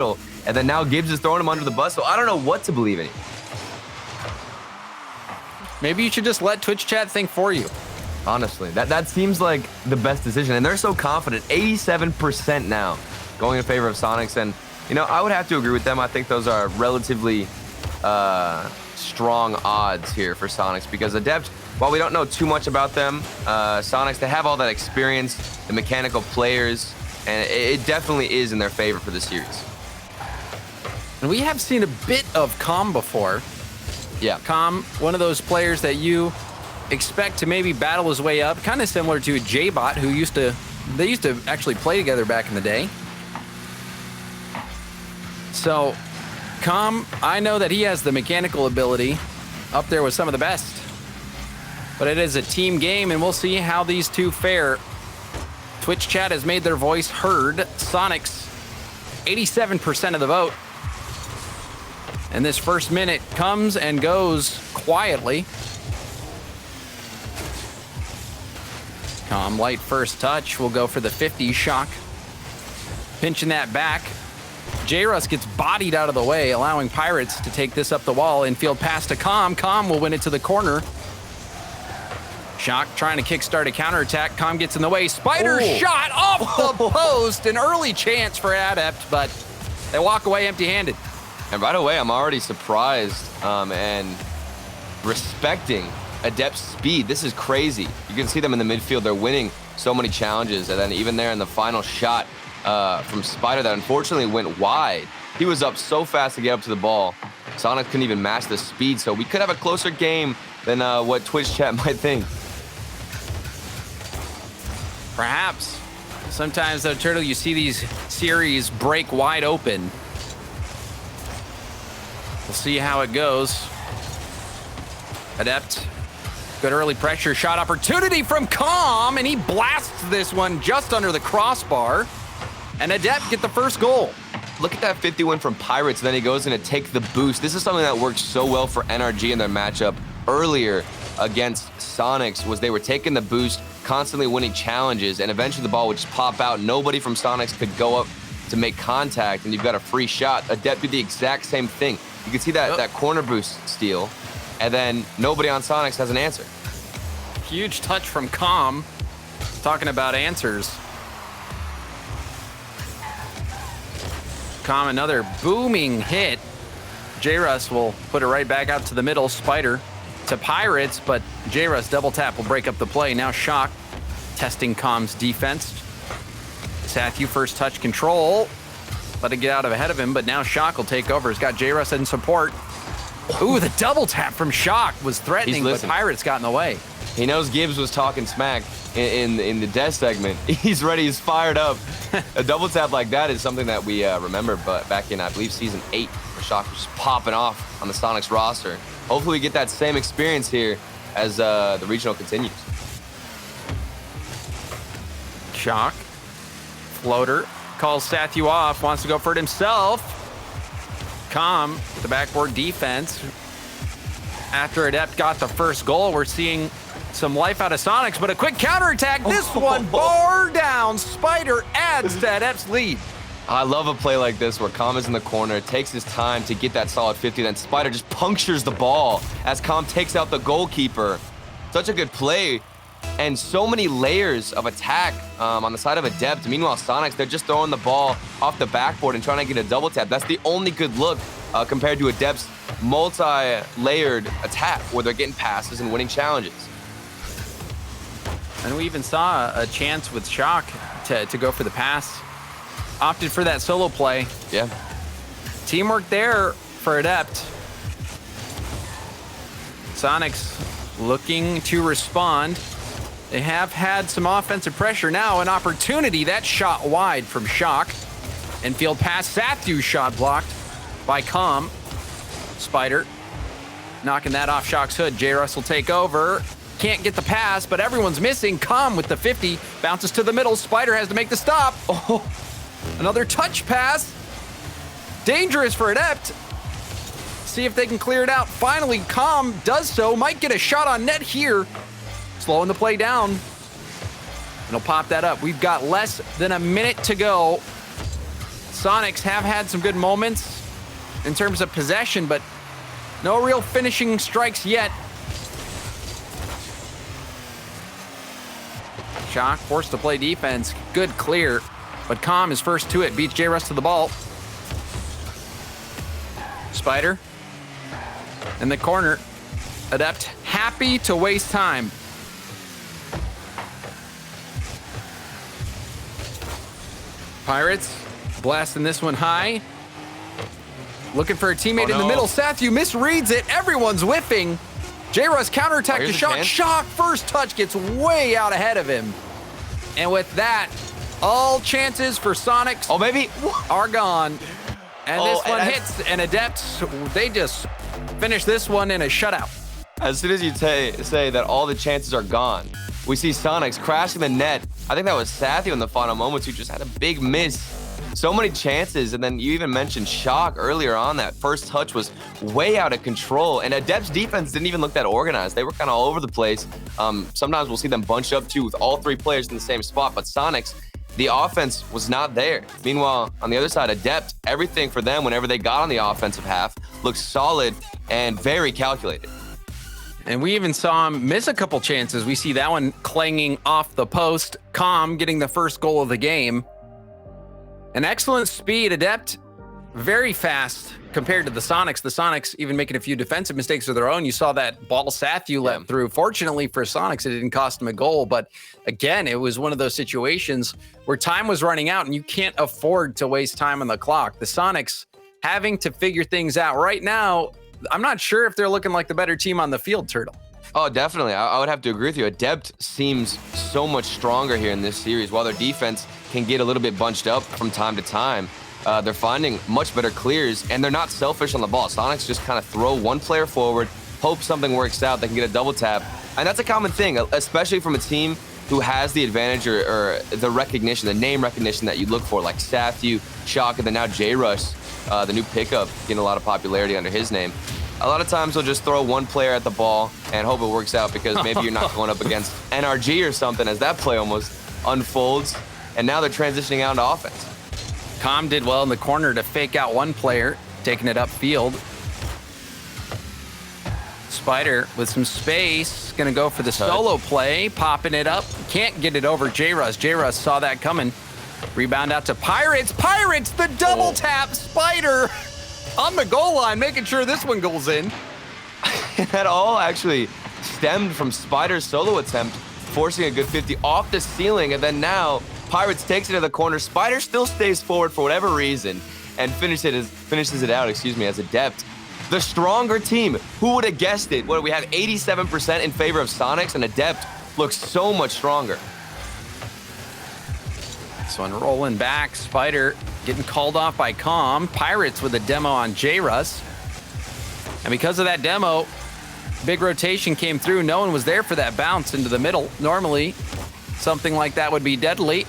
and then now Gibbs is throwing him under the bus, so I don't know what to believe in. Maybe you should just let Twitch chat think for you. Honestly, that seems like the best decision, and they're so confident. 87% now going in favor of Sonics, and I would have to agree with them. I think those are relatively strong odds here for Sonics, because Adept, while we don't know too much about them, Sonics, they have all that experience, the mechanical players, and it definitely is in their favor for the series. And we have seen a bit of Calm before. Yeah. Calm, one of those players that you expect to maybe battle his way up, kind of similar to J-Bot, who used to actually play together back in the day. So, Calm, I know that he has the mechanical ability up there with some of the best. But it is a team game, and we'll see how these two fare. Twitch chat has made their voice heard. Sonics, 87% of the vote. And this first minute comes and goes quietly. Calm, light first touch. We'll go for the 50 Shock. Pinching that back. J-Russ gets bodied out of the way, allowing Pirates to take this up the wall. Infield pass to Calm. Calm will win it to the corner. Shock trying to kickstart a counterattack. Calm gets in the way. Spider shot off the post. An early chance for Adept, but they walk away empty-handed. And right away, I'm already surprised and respecting Adept's speed. This is crazy. You can see them in the midfield. They're winning so many challenges. And then even there in the final shot from Spider that unfortunately went wide. He was up so fast to get up to the ball. Sonic couldn't even match the speed. So we could have a closer game than what Twitch chat might think. Perhaps. Sometimes, though, Turtle, you see these series break wide open. We'll see how it goes. Adept. Good early pressure shot opportunity from Calm, and he blasts this one just under the crossbar. And Adept get the first goal. Look at that 50 win from Pirates, and then he goes in to take the boost. This is something that worked so well for NRG in their matchup earlier against Sonics, was they were taking the boost, constantly winning challenges, and eventually the ball would just pop out. Nobody from Sonics could go up to make contact, and you've got a free shot. Adept did the exact same thing. You can see that corner boost steal, and then nobody on Sonics has an answer. Huge touch from Calm. Talking about answers. Calm, another booming hit. J-Russ will put it right back out to the middle. Spider to Pirates, but J-Russ double tap will break up the play. Now Shock testing Calm's defense. Sathu first touch control. Let it get out of ahead of him, but now Shock will take over. He's got J-Russ in support. Ooh, the double tap from Shock was threatening, but Pirates got in the way. He knows Gibbs was talking smack in the death segment. He's ready, he's fired up. A double tap like that is something that we remember, but back in, I believe, Season 8, where Shock was just popping off on the Sonics roster. Hopefully we get that same experience here as the regional continues. Shock, floater, calls Sathu off, wants to go for it himself. Calm, the backboard defense. After Adept got the first goal, we're seeing some life out of Sonics, but a quick counterattack. This one bar down. Spider adds to Adept's lead. I love a play like this where Calm is in the corner, takes his time to get that solid 50, then Spider just punctures the ball as Calm takes out the goalkeeper. Such a good play, and so many layers of attack on the side of Adept. Meanwhile, Sonics, they're just throwing the ball off the backboard and trying to get a double tap. That's the only good look compared to Adept's multi-layered attack where they're getting passes and winning challenges. And we even saw a chance with Shock to go for the pass. Opted for that solo play. Yeah. Teamwork there for Adept. Sonics looking to respond. They have had some offensive pressure. Now an opportunity. That shot wide from Shock. Infield pass. Sathu shot blocked by Calm. Spider knocking that off Shock's hood. J-Russ will take over. Can't get the pass, but everyone's missing. Calm with the 50. Bounces to the middle. Spider has to make the stop. Oh, another touch pass. Dangerous for Adept. See if they can clear it out. Finally, Calm does so. Might get a shot on net here. Slowing the play down. And he'll pop that up. We've got less than a minute to go. Sonics have had some good moments in terms of possession, but no real finishing strikes yet. Shock forced to play defense. Good clear, but Calm is first to it. Beats J-Rus to the ball. Spider in the corner. Adept happy to waste time. Pirates blasting this one high. Looking for a teammate in the middle. Sathu misreads it. Everyone's whiffing. J-Rus counterattack to Shock. Shock first touch gets way out ahead of him. And with that, all chances for Sonics are gone. And this one hits, and Adepts, they just finish this one in a shutout. As soon as you say that all the chances are gone, we see Sonics crashing the net. I think that was Sathu in the final moments who just had a big miss. So many chances, and then you even mentioned Shock earlier on. That first touch was way out of control, and Adept's defense didn't even look that organized. They were kind of all over the place. Sometimes we'll see them bunched up too with all three players in the same spot, but Sonics, the offense was not there. Meanwhile, on the other side, Adept, everything for them whenever they got on the offensive half looked solid and very calculated. And we even saw him miss a couple chances. We see that one clanging off the post. Calm getting the first goal of the game. An excellent speed. Adept, very fast compared to the Sonics. The Sonics even making a few defensive mistakes of their own. You saw that ball Sathu let through. Fortunately for Sonics, it didn't cost them a goal. But again, it was one of those situations where time was running out and you can't afford to waste time on the clock. The Sonics having to figure things out. Right now, I'm not sure if they're looking like the better team on the field, Turtle. Oh, definitely. I would have to agree with you. Adept seems so much stronger here in this series. While their defense can get a little bit bunched up from time to time, they're finding much better clears, and they're not selfish on the ball. Sonics just kind of throw one player forward, hope something works out, they can get a double tap. And that's a common thing, especially from a team who has the advantage or the recognition, the name recognition that you look for, like Sathu, Shock, and then now J-Rus, the new pickup, getting a lot of popularity under his name. A lot of times they'll just throw one player at the ball and hope it works out because maybe you're not going up against NRG or something as that play almost unfolds. And now they're transitioning out into offense. Calm did well in the corner to fake out one player, taking it upfield. Spider with some space, gonna go for the solo play, popping it up. Can't get it over J-Rus. J-Rus saw that coming. Rebound out to Pirates. Pirates, the double tap. Spider on the goal line, making sure this one goes in. That all actually stemmed from Spider's solo attempt, forcing a good 50 off the ceiling, and then now Pirates takes it to the corner. Spider still stays forward for whatever reason and finishes it out, as Adept. The stronger team. Who would have guessed it? What do we have? 87% in favor of Sonics, and Adept looks so much stronger. This one rolling back. Spider getting called off by Calm. Pirates with a demo on J-Rus. And because of that demo, big rotation came through. No one was there for that bounce into the middle. Normally, something like that would be deadly.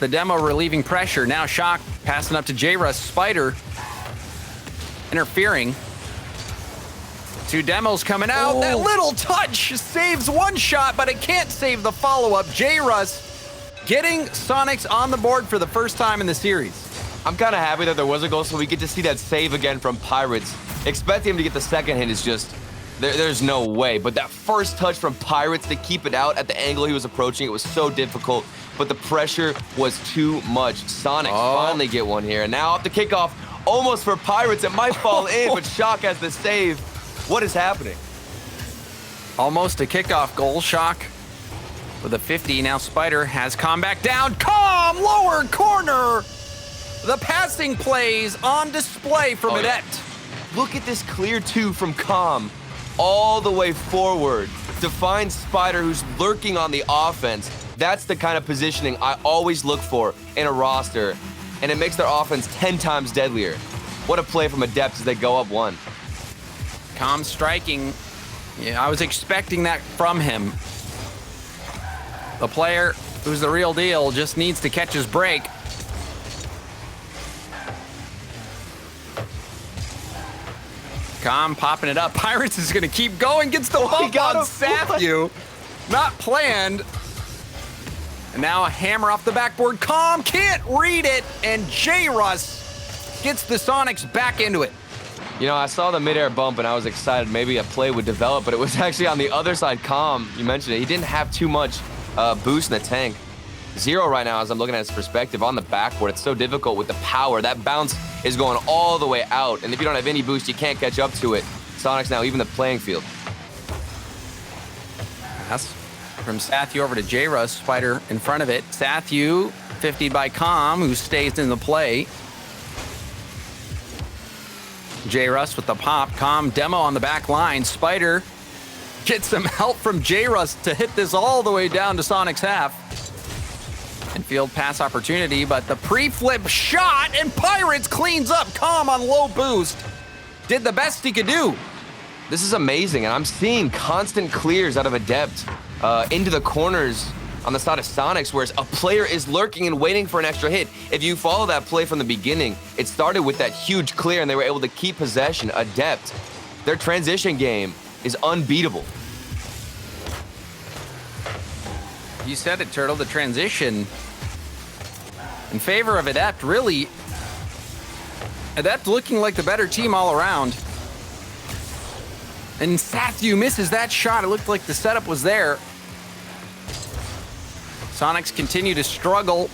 The demo relieving pressure. Now Shock passing up to J-Rus. Spider interfering. Two demos coming out. That little touch saves one shot, but it can't save the follow-up. J-Rus getting Sonics on the board for the first time in the series. I'm kind of happy that there was a goal, so we get to see that save again from Pirates. Expecting him to get the second hit is just, there's no way. But that first touch from Pirates to keep it out at the angle he was approaching, it was so difficult. But the pressure was too much. Sonics finally get one here. And now off the kickoff, almost for Pirates. It might fall in, but Shock has the save. What is happening? Almost a kickoff goal. Shock with a 50. Now Spider has Calm back down. Calm, lower corner. The passing plays on display from Adept. Look at this clear two from Calm all the way forward to find Spider, who's lurking on the offense. That's the kind of positioning I always look for in a roster, and it makes their offense 10 times deadlier. What a play from Adept as they go up one. Calm striking. Yeah, I was expecting that from him. The player who's the real deal just needs to catch his break. Calm popping it up. Pirates is going to keep going. Gets the bump on Sathu. Not planned. And now a hammer off the backboard. Calm can't read it, and J-Russ gets the Sonics back into it. You know, I saw the midair bump and I was excited maybe a play would develop, but it was actually on the other side. Calm, you mentioned it. He didn't have too much boost in the tank. 0 right now as I'm looking at his perspective on the backboard. It's so difficult with the power. That bounce is going all the way out, and if you don't have any boost, you can't catch up to it. Sonics now even the playing field. Pass from Sathu over to J-Russ. Spider in front of it. Sathu 50 by Calm, who stays in the play. J-Russ with the pop. Calm demo on the back line. Spider gets some help from J-Russ to hit this all the way down to Sonic's half. And field pass opportunity, but the pre-flip shot, and Pirates cleans up. Calm on low boost. Did the best he could do. This is amazing, and I'm seeing constant clears out of Adept into the corners on the side of Sonics, whereas a player is lurking and waiting for an extra hit. If you follow that play from the beginning, it started with that huge clear, and they were able to keep possession. Adept, their transition game is unbeatable. You said it, Turtle. The transition in favor of Adept, really. Adept looking like the better team all around. And Sathu misses that shot. It looked like the setup was there. Sonics continue to struggle.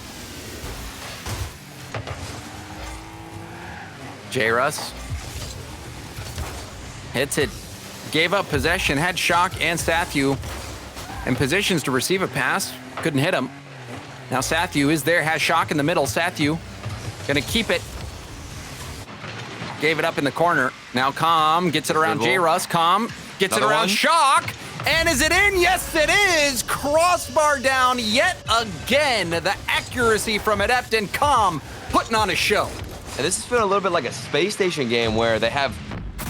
J-Russ hits it. Gave up possession. Had Shock and Sathu in positions to receive a pass. Couldn't hit him. Now Sathu is there. Has Shock in the middle. Sathu gonna keep it. Gave it up in the corner. Now Calm gets it around J-Russ. Calm gets it around Shock. And is it in? Yes, it is. Crossbar down yet again. The accuracy from Adept, and Calm putting on a show. And this has been a little bit like a space station game where they have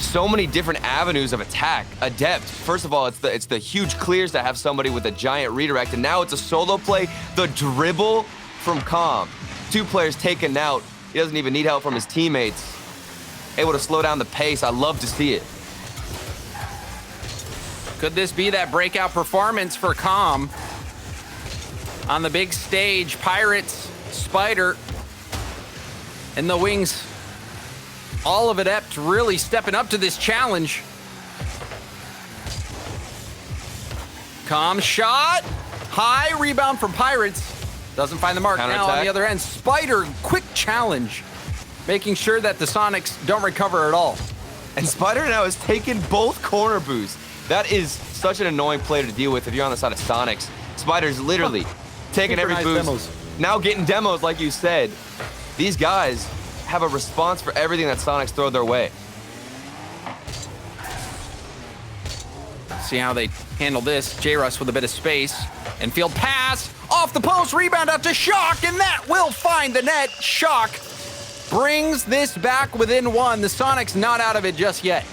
so many different avenues of attack. Adept, first of all, it's the huge clears to have somebody with a giant redirect, and now it's a solo play. The dribble from Calm. 2 players taken out. He doesn't even need help from his teammates. Able to slow down the pace. I love to see it. Could this be that breakout performance for Calm on the big stage? Pirates, Spider, and the Wings. All of Adept really stepping up to this challenge. Calm shot. High rebound from Pirates. Doesn't find the mark. Now on the other end, Spider, quick challenge. Making sure that the Sonics don't recover at all. And Spider now has taken both corner boosts. That is such an annoying play to deal with if you're on the side of Sonics. Spider's literally taking every boost. Demos. Now getting demos, like you said. These guys have a response for everything that Sonics throw their way. See how they handle this. J-Russ with a bit of space. And field pass. Off the post. Rebound out to Shock. And that will find the net. Shock brings this back within 1. The Sonics not out of it just yet.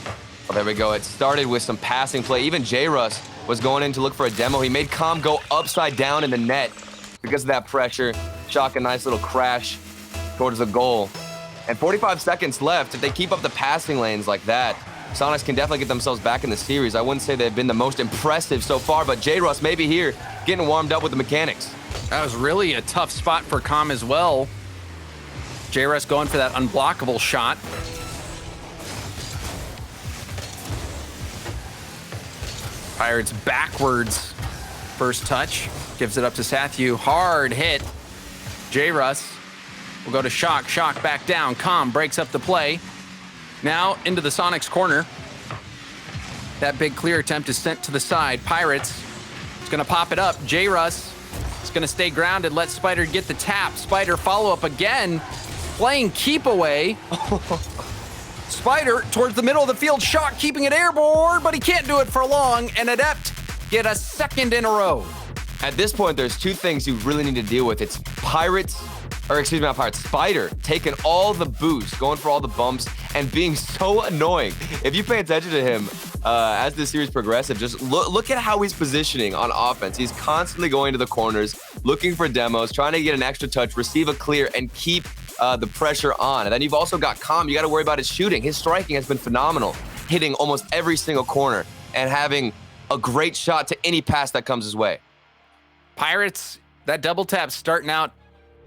Well, there we go. It started with some passing play. Even J-Russ was going in to look for a demo. He made Calm go upside down in the net because of that pressure. Shock a nice little crash towards the goal. And 45 seconds left. If they keep up the passing lanes like that, Sonics can definitely get themselves back in the series. I wouldn't say they've been the most impressive so far, but J-Russ maybe here getting warmed up with the mechanics. That was really a tough spot for Calm as well. J-Russ going for that unblockable shot. Pirates backwards. First touch. Gives it up to Sathu. Hard hit. J-Russ will go to Shock. Shock back down. Calm breaks up the play. Now into the Sonics corner. That big clear attempt is sent to the side. Pirates is going to pop it up. J-Russ is going to stay grounded. Let Spider get the tap. Spider follow up again. Playing keep away. Spider towards the middle of the field. Shock keeping it airborne, but he can't do it for long. And Adept get a second in a row. At this point, there's 2 things you really need to deal with. It's Spider taking all the boosts, going for all the bumps, and being so annoying. If you pay attention to him as this series progresses, just look at how he's positioning on offense. He's constantly going to the corners, looking for demos, trying to get an extra touch, receive a clear, and keep the pressure on. And then you've also got Calm. You got to worry about his shooting. His striking has been phenomenal, hitting almost every single corner and having a great shot to any pass that comes his way. Pirates That double tap starting out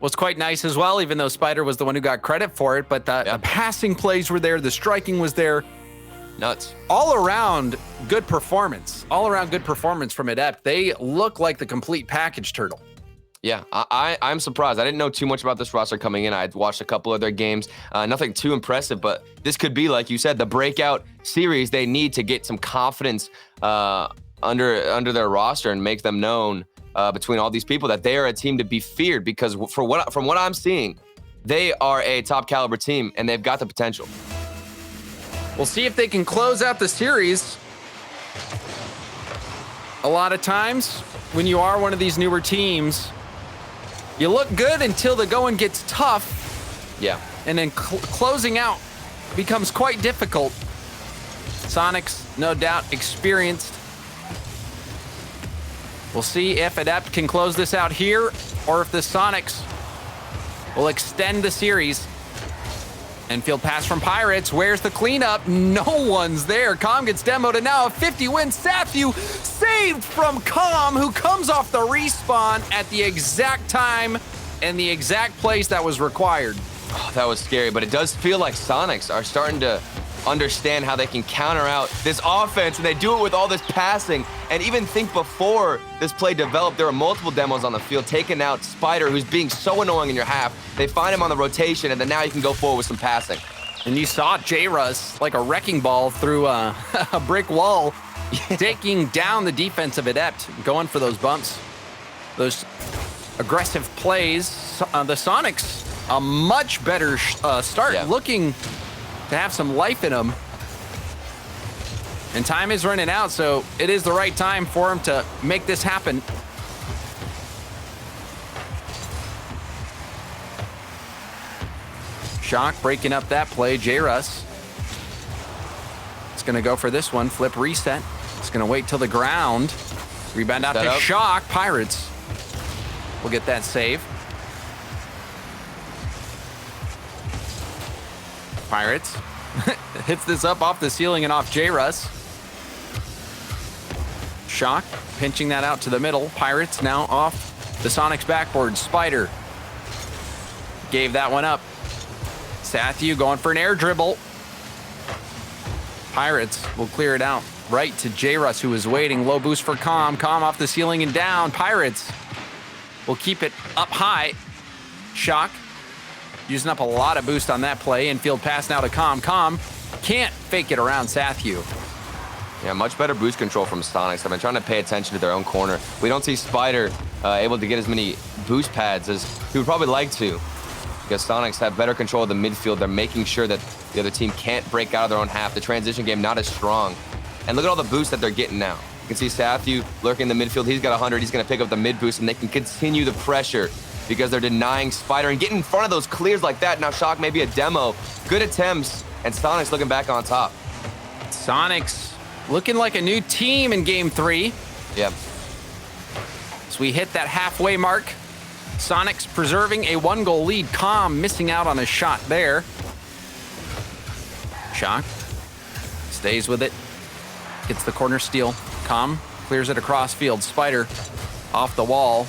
was quite nice as well, even though Spider was the one who got credit for it. But the passing plays were there. The striking was there. Nuts. All around good performance. All around good performance from Adept. They look like the complete package, Turtle. Yeah, I'm surprised. I didn't know too much about this roster coming in. I'd watched a couple of their games. Nothing too impressive, but this could be, like you said, the breakout series they need to get some confidence under their roster and make them known between all these people that they are a team to be feared, because from what I'm seeing, they are a top caliber team and they've got the potential. We'll see if they can close out the series. A lot of times when you are one of these newer teams, you look good until the going gets tough. Yeah. And then closing out becomes quite difficult. Sonics, no doubt, experienced. We'll see if Adept can close this out here, or if the Sonics will extend the series. Infield pass from Pirates. Where's the cleanup? No one's there. Calm gets demoed, and now a 50-win Sathu saved from Calm, who comes off the respawn at the exact time and the exact place that was required. Oh, that was scary, but it does feel like Sonics are starting to understand how they can counter out this offense, and they do it with all this passing. And even think before this play developed, there were multiple demos on the field taking out Spider, who's being so annoying in your half. They find him on the rotation, and then now you can go forward with some passing. And you saw J-Russ like a wrecking ball through a brick wall, taking down the defense of Adept, going for those bumps, those aggressive plays. The Sonics, a much better start, looking to have some life in them. And time is running out, so it is the right time for him to make this happen. Shock breaking up that play. J-Russ is going to go for this one. Flip reset. It's going to wait till the ground. Rebound out to Shock. Pirates will get that save. Pirates hits this up off the ceiling and off J-Russ. Shock pinching that out to the middle. Pirates now off the Sonics backboard. Spider gave that one up. Sathu going for an air dribble. Pirates will clear it out right to J-Russ, who is waiting. Low boost for Calm. Calm off the ceiling and down. Pirates will keep it up high. Shock using up a lot of boost on that play. Infield pass now to Calm. Calm can't fake it around Sathu. Yeah, much better boost control from Sonics. I've been trying to pay attention to their own corner. We don't see Spider able to get as many boost pads as he would probably like to, because Sonics have better control of the midfield. They're making sure that the other team can't break out of their own half. The transition game not as strong. And look at all the boosts that they're getting now. You can see Sathu lurking in the midfield. He's got 100. He's going to pick up the mid boost, and they can continue the pressure because they're denying Spider and getting in front of those clears like that. Now Shock maybe a demo. Good attempts, and Sonics looking back on top. Sonics looking like a new team in game 3. Yeah. So we hit that halfway mark. Sonics preserving a 1-goal lead. Calm missing out on a shot there. Shock stays with it. Gets the corner steal. Calm clears it across field. Spider off the wall.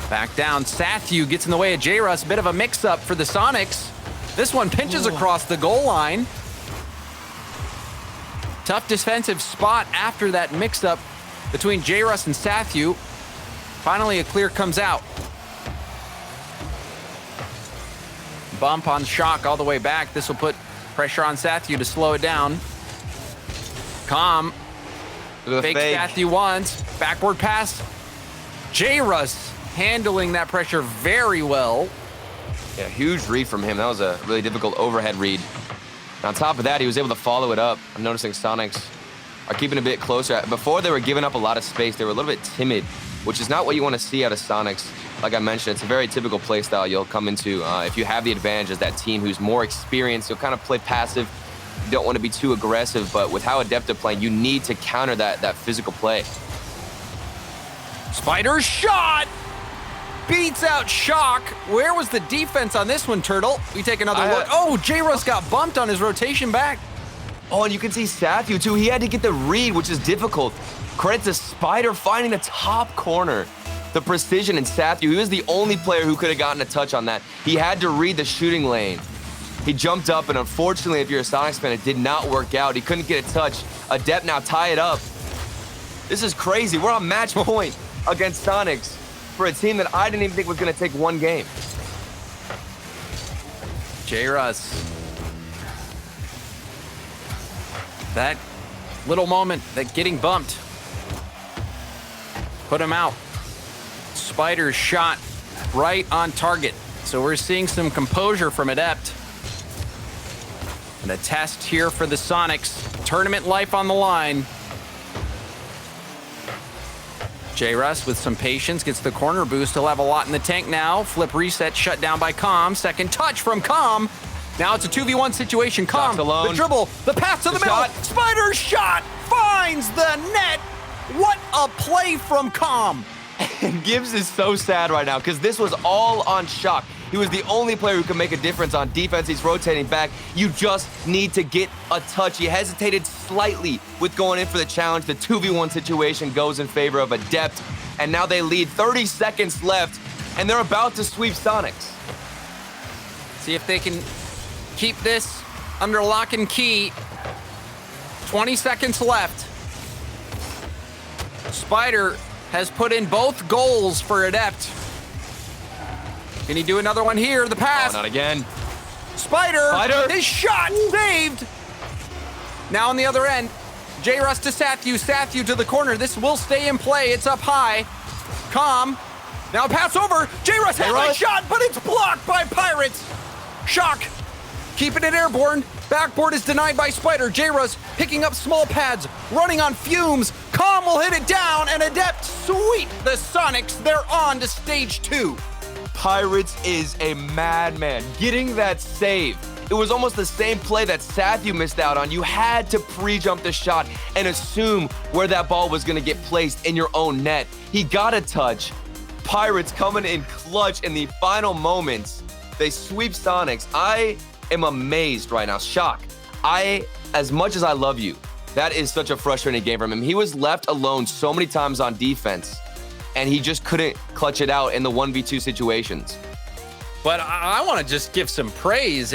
Back down. Sathu gets in the way of J-Russ. Bit of a mix-up for the Sonics. This one pinches across the goal line. Tough defensive spot after that mix-up between J-Russ and Sathu. Finally, a clear comes out. Bump on Shock all the way back. This will put pressure on Sathu to slow it down. Calm. Fake Sathu once. Backward pass. J-Russ handling that pressure very well. Yeah, huge read from him. That was a really difficult overhead read. And on top of that, he was able to follow it up. I'm noticing Sonics are keeping a bit closer. Before, they were giving up a lot of space. They were a little bit timid, which is not what you want to see out of Sonics. Like I mentioned, it's a very typical play style you'll come into. If you have the advantage as that team who's more experienced, you'll kind of play passive. You don't want to be too aggressive, but with how Adept are playing, you need to counter that physical play. Spider shot! Beats out Shock. Where was the defense on this one, Turtle? We take another look. Oh, J-Russ got bumped on his rotation back. Oh, and you can see Sathu, too. He had to get the read, which is difficult. Credit to Spider finding the top corner. The precision in Sathu, he was the only player who could have gotten a touch on that. He had to read the shooting lane. He jumped up, and unfortunately, if you're a Sonics fan, it did not work out. He couldn't get a touch. Adept now tie it up. This is crazy. We're on match point against Sonics for a team that I didn't even think was going to take one game. J-Russ. That little moment, that getting bumped, put him out. Spider's shot right on target. So we're seeing some composure from Adept. And a test here for the Sonics. Tournament life on the line. J-Russ with some patience gets the corner boost. He'll have a lot in the tank now. Flip reset shut down by Calm. Second touch from Calm. Now it's a 2v1 situation. Calm, the dribble, the pass to the middle. Shot. Spider's shot finds the net. What a play from Calm. Gibbs is so sad right now because this was all on Shock. He was the only player who could make a difference on defense. He's rotating back. You just need to get a touch. He hesitated slightly with going in for the challenge. The 2v1 situation goes in favor of Adept, and now they lead 30 seconds left, and they're about to sweep Sonics. See if they can keep this under lock and key. 20 seconds left. Spider has put in both goals for Adept. Can he do another one here? The pass. Oh, not again. Spider. His shot saved. Now on the other end, J-Russ to Sathu. Sathu to the corner. This will stay in play. It's up high. Calm. Now pass over. J-Russ has a shot, but it's blocked by Pirates. Shock. Keeping it airborne. Backboard is denied by Spider. J-Russ picking up small pads, running on fumes. Calm will hit it down, and Adept sweep the Sonics. They're on to stage 2. Pirates is a madman. Getting that save. It was almost the same play that Sathu missed out on. You had to pre-jump the shot and assume where that ball was going to get placed in your own net. He got a touch. Pirates coming in clutch in the final moments. They sweep Sonics. I am amazed right now. Shock. As much as I love you, that is such a frustrating game from him. He was left alone so many times on defense, and he just couldn't clutch it out in the 1v2 situations. But I want to just give some praise,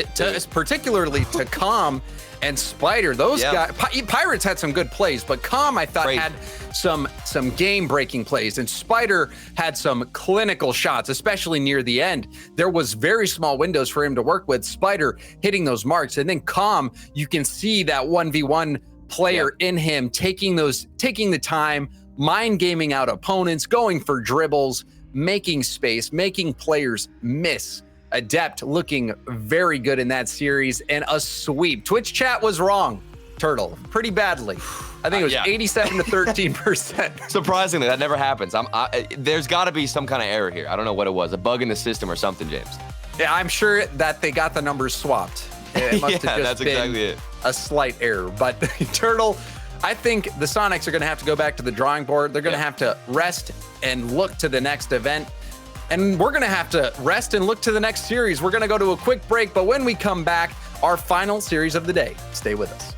particularly to Calm and Spider. Those guys, Pirates had some good plays, but Calm, I thought, had some game-breaking plays, and Spider had some clinical shots, especially near the end. There was very small windows for him to work with. Spider hitting those marks, and then Calm, you can see that 1v1 player in him taking the time, mind gaming out opponents, going for dribbles, making space, making players miss. Adept looking very good in that series, and a sweep. Twitch chat was wrong, Turtle, pretty badly. I think it was 87 to 13%. Surprisingly, that never happens. There's got to be some kind of error here. I don't know what it was, a bug in the system or something, James. Yeah, I'm sure that they got the numbers swapped. It must have just been exactly it. A slight error. But Turtle, I think the Sonics are going to have to go back to the drawing board. They're going to have to rest and look to the next event. And we're going to have to rest and look to the next series. We're going to go to a quick break, but when we come back, our final series of the day. Stay with us.